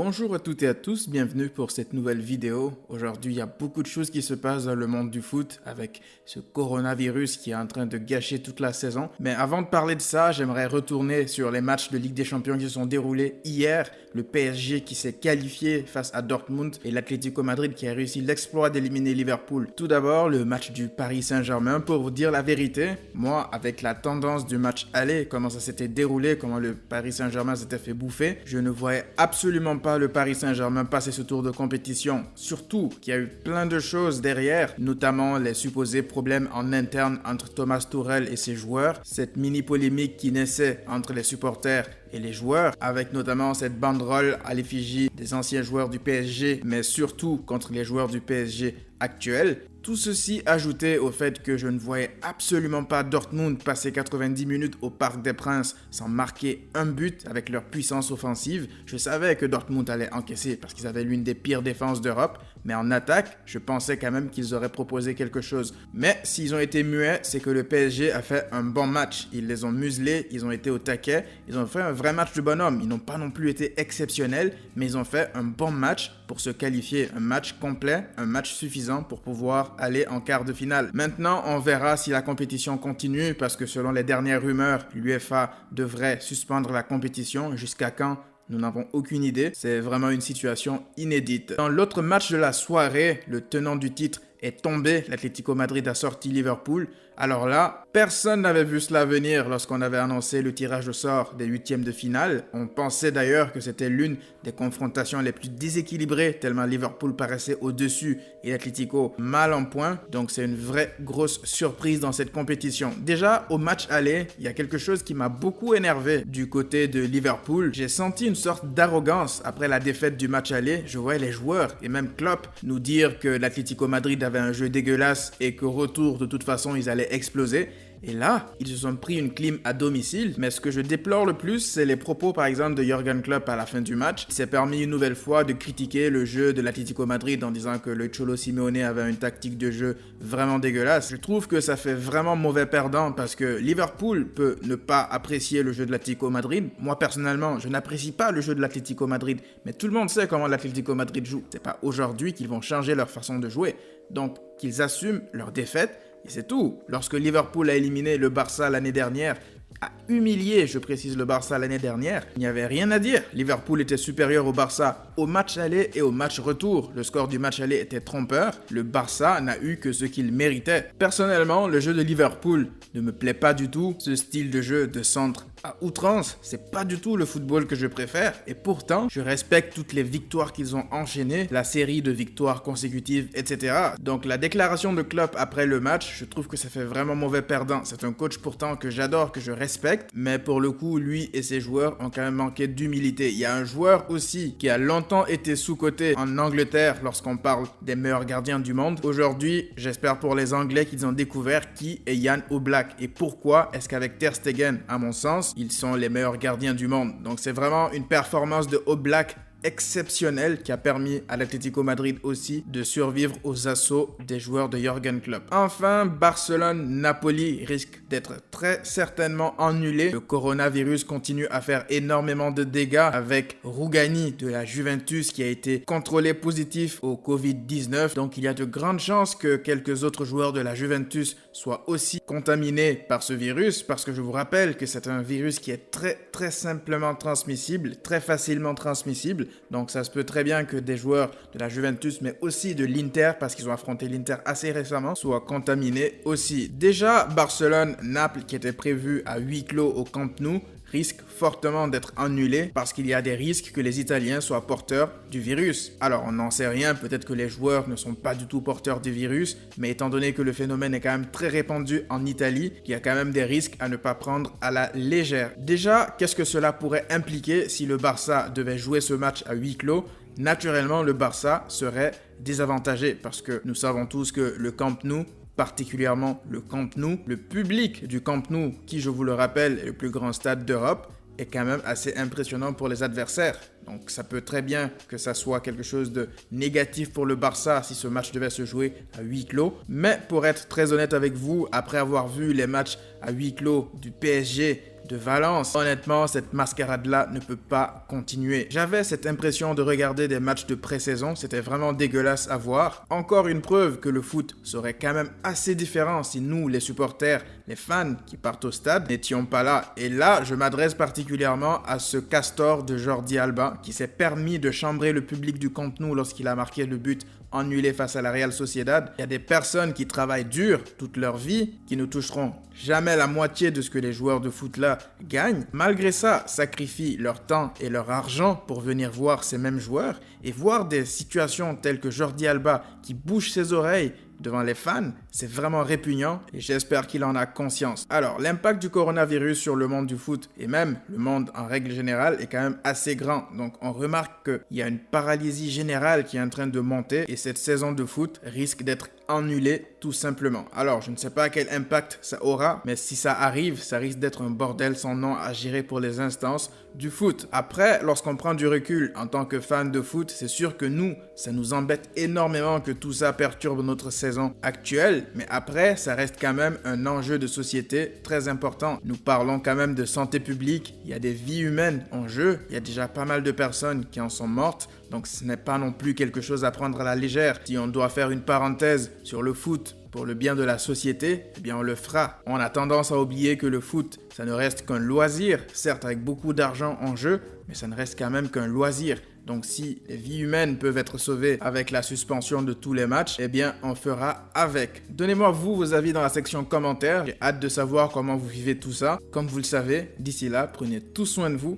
Bonjour à toutes et à tous, bienvenue pour cette nouvelle vidéo. Aujourd'hui, il y a beaucoup de choses qui se passent dans le monde du foot avec ce coronavirus qui est en train de gâcher toute la saison. Mais avant de parler de ça, j'aimerais retourner sur les matchs de Ligue des Champions qui se sont déroulés hier. Le PSG qui s'est qualifié face à Dortmund et l'Atlético Madrid qui a réussi l'exploit d'éliminer Liverpool. Tout d'abord, le match du Paris Saint-Germain. Pour vous dire la vérité, moi, avec la tendance du match aller, comment ça s'était déroulé, comment le Paris Saint-Germain s'était fait bouffer, je ne voyais absolument pas le Paris Saint-Germain passer ce tour de compétition. Surtout qu'il y a eu plein de choses derrière, notamment les supposés problèmes en interne entre Thomas Tuchel et ses joueurs, cette mini polémique qui naissait entre les supporters et les joueurs, avec notamment cette banderole à l'effigie des anciens joueurs du PSG, mais surtout contre les joueurs du PSG actuels. Tout ceci ajouté au fait que je ne voyais absolument pas Dortmund passer 90 minutes au Parc des Princes sans marquer un but avec leur puissance offensive. Je savais que Dortmund allait encaisser parce qu'ils avaient l'une des pires défenses d'Europe, mais en attaque, je pensais quand même qu'ils auraient proposé quelque chose. Mais s'ils ont été muets, c'est que le PSG a fait un bon match. Ils les ont muselés, ils ont été au taquet, ils ont fait un vrai match de bonhomme. Ils n'ont pas non plus été exceptionnels, mais ils ont fait un bon match pour se qualifier, un match complet, un match suffisant pour pouvoir aller en quart de finale. Maintenant, on verra si la compétition continue parce que selon les dernières rumeurs, l'UEFA devrait suspendre la compétition. Jusqu'à quand? Nous n'avons aucune idée. C'est vraiment une situation inédite. Dans l'autre match de la soirée, le tenant du titre est tombé. L'Atlético Madrid a sorti Liverpool. Alors là, personne n'avait vu cela venir lorsqu'on avait annoncé le tirage au sort des huitièmes de finale. On pensait d'ailleurs que c'était l'une des confrontations les plus déséquilibrées tellement Liverpool paraissait au-dessus et l'Atlético mal en point. Donc c'est une vraie grosse surprise dans cette compétition. Déjà, au match aller, il y a quelque chose qui m'a beaucoup énervé du côté de Liverpool. J'ai senti une sorte d'arrogance après la défaite du match aller. Je voyais les joueurs et même Klopp nous dire que l'Atlético Madrid avait un jeu dégueulasse et qu'au retour, de toute façon, ils allaient exploser. Et là, ils se sont pris une clim à domicile. Mais ce que je déplore le plus, c'est les propos par exemple de Jürgen Klopp à la fin du match. Il s'est permis une nouvelle fois de critiquer le jeu de l'Atlético Madrid en disant que le Cholo Simeone avait une tactique de jeu vraiment dégueulasse. Je trouve que ça fait vraiment mauvais perdant parce que Liverpool peut ne pas apprécier le jeu de l'Atlético Madrid. Moi personnellement, je n'apprécie pas le jeu de l'Atlético Madrid. Mais tout le monde sait comment l'Atlético Madrid joue. C'est pas aujourd'hui qu'ils vont changer leur façon de jouer. Donc, qu'ils assument leur défaite. Et c'est tout. Lorsque Liverpool a éliminé le Barça l'année dernière, a humilié, je précise, le Barça l'année dernière, il n'y avait rien à dire. Liverpool était supérieur au Barça au match aller et au match retour. Le score du match aller était trompeur. Le Barça n'a eu que ce qu'il méritait. Personnellement, le jeu de Liverpool ne me plaît pas du tout. Ce style de jeu de centre à outrance, c'est pas du tout le football que je préfère. Et pourtant, je respecte toutes les victoires qu'ils ont enchaînées, la série de victoires consécutives, etc. Donc la déclaration de Klopp après le match, je trouve que ça fait vraiment mauvais perdant. C'est un coach pourtant que j'adore, que je respecte, mais pour le coup, lui et ses joueurs ont quand même manqué d'humilité. Il y a un joueur aussi qui a longtemps été sous-coté en Angleterre lorsqu'on parle des meilleurs gardiens du monde. Aujourd'hui, j'espère pour les Anglais qu'ils ont découvert qui est Jan Oblak et pourquoi est-ce qu'avec Ter Stegen, à mon sens, ils sont les meilleurs gardiens du monde. Donc c'est vraiment une performance de Oblak exceptionnel qui a permis à l'Atlético Madrid aussi de survivre aux assauts des joueurs de Jürgen Klopp. Enfin, Barcelone-Napoli risque d'être très certainement annulé. Le coronavirus continue à faire énormément de dégâts avec Rugani de la Juventus qui a été contrôlé positif au Covid-19. Donc il y a de grandes chances que quelques autres joueurs de la Juventus soient aussi contaminés par ce virus parce que je vous rappelle que c'est un virus qui est très simplement transmissible, très facilement transmissible. Donc ça se peut très bien que des joueurs de la Juventus, mais aussi de l'Inter, parce qu'ils ont affronté l'Inter assez récemment, soient contaminés aussi. Déjà, Barcelone-Naples, qui était prévu à huis clos au Camp Nou, risque fortement d'être annulé parce qu'il y a des risques que les Italiens soient porteurs du virus. Alors on n'en sait rien, peut-être que les joueurs ne sont pas du tout porteurs du virus, mais étant donné que le phénomène est quand même très répandu en Italie, il y a quand même des risques à ne pas prendre à la légère. Déjà, qu'est-ce que cela pourrait impliquer si le Barça devait jouer ce match à huis clos? Naturellement, le Barça serait désavantagé parce que nous savons tous que le Camp Nou, particulièrement le Camp Nou, le public du Camp Nou, qui je vous le rappelle est le plus grand stade d'Europe, est quand même assez impressionnant pour les adversaires. Donc ça peut très bien que ça soit quelque chose de négatif pour le Barça si ce match devait se jouer à huis clos. Mais pour être très honnête avec vous, après avoir vu les matchs à huis clos du PSG, de Valence, honnêtement, cette mascarade-là ne peut pas continuer. J'avais cette impression de regarder des matchs de pré-saison, c'était vraiment dégueulasse à voir. Encore une preuve que le foot serait quand même assez différent si nous, les supporters, les fans qui partent au stade, n'étions pas là. Et là, je m'adresse particulièrement à ce castor de Jordi Alba qui s'est permis de chambrer le public du Camp Nou lorsqu'il a marqué le but annulé face à la Real Sociedad. Il y a des personnes qui travaillent dur toute leur vie, qui ne toucheront jamais la moitié de ce que les joueurs de foot là gagnent. Malgré ça, sacrifient leur temps et leur argent pour venir voir ces mêmes joueurs et voir des situations telles que Jordi Alba qui bouge ses oreilles devant les fans, c'est vraiment répugnant et j'espère qu'il en a conscience. Alors, l'impact du coronavirus sur le monde du foot et même le monde en règle générale est quand même assez grand. Donc, on remarque qu'il y a une paralysie générale qui est en train de monter et cette saison de foot risque d'être annulée tout simplement. Alors, je ne sais pas quel impact ça aura, mais si ça arrive, ça risque d'être un bordel sans nom à gérer pour les instances du foot. Après, lorsqu'on prend du recul en tant que fan de foot, c'est sûr que nous, ça nous embête énormément que tout ça perturbe notre saison actuelle, mais après, ça reste quand même un enjeu de société très important. Nous parlons quand même de santé publique, il y a des vies humaines en jeu, il y a déjà pas mal de personnes qui en sont mortes, donc ce n'est pas non plus quelque chose à prendre à la légère. Si on doit faire une parenthèse sur le foot pour le bien de la société, eh bien on le fera. On a tendance à oublier que le foot, ça ne reste qu'un loisir, certes avec beaucoup d'argent en jeu, mais ça ne reste quand même qu'un loisir. Donc si les vies humaines peuvent être sauvées avec la suspension de tous les matchs, eh bien on fera avec. Donnez-moi vos avis dans la section commentaires. J'ai hâte de savoir comment vous vivez tout ça. Comme vous le savez, d'ici là, prenez tout soin de vous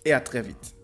et à très vite.